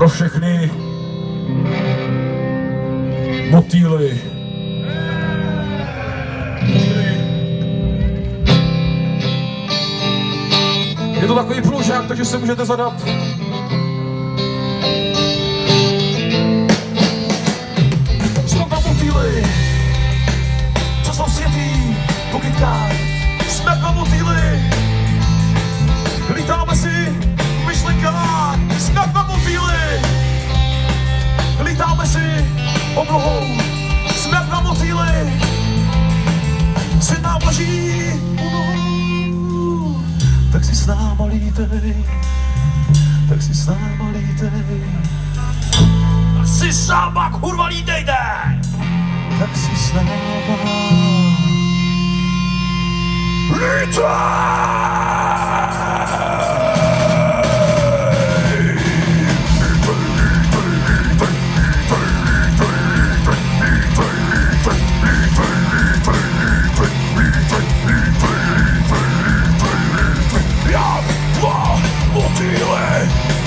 pro všechny motýly. Je to takový plužák, takže se můžete zadat. Jsme tam motýly, co jsou světý po kytkách. Jsme tam motýly, lítáme si v myšlenkách. Jsme tam motýly, lítáme si oblohou. Jsme tam motýly, se nám leží u nohou. Tak si s náma lítej, tak si s náma lítej. Tak si s náma kurva lítejte! Tak si s náma lítej!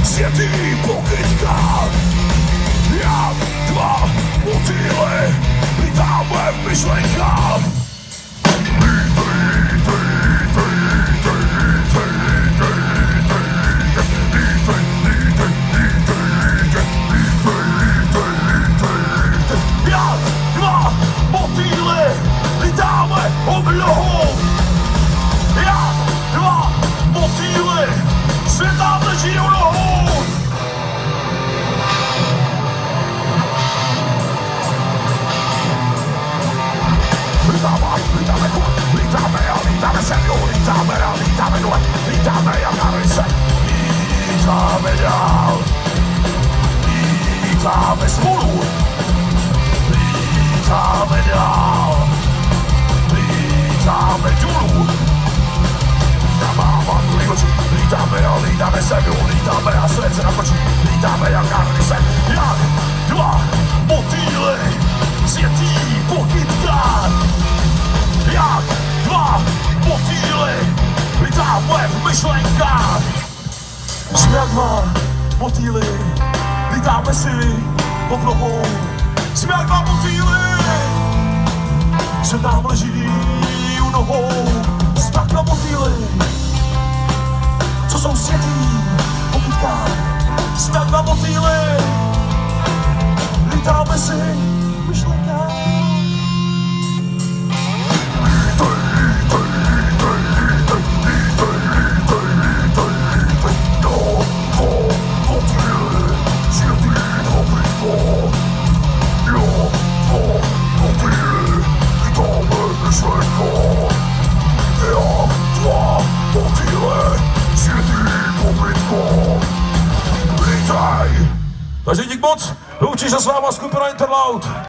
Světý po kytkách, jak dva motýly, lítáme v myšlenkách. Jak dva motýly, lítáme oblohou. Jak dva motýly, se nám leží u nohou. Lítáme sem, jo, lítáme dole, lítáme jak na ryse. Lítáme dál, lítáme spolu. Lítáme dál, lítáme dolů. Lítáme sem, jo, lítáme a svět se natočí. Lítáme jak na ryse, jak dva motýly, světý po kytkách. Jak dva motýly, lítáme v myšlenkách. Jsme jak dva motýly, lítáme si oblohou. Jsme jak dva motýly, se nám leží u nohou. Jsme jak dva motýly, co jsou světý po kytkách. Jsme jak dva motýly, lítáme si v myšlenkách. Takže dík moc, loučí se s váma skupina Interloud.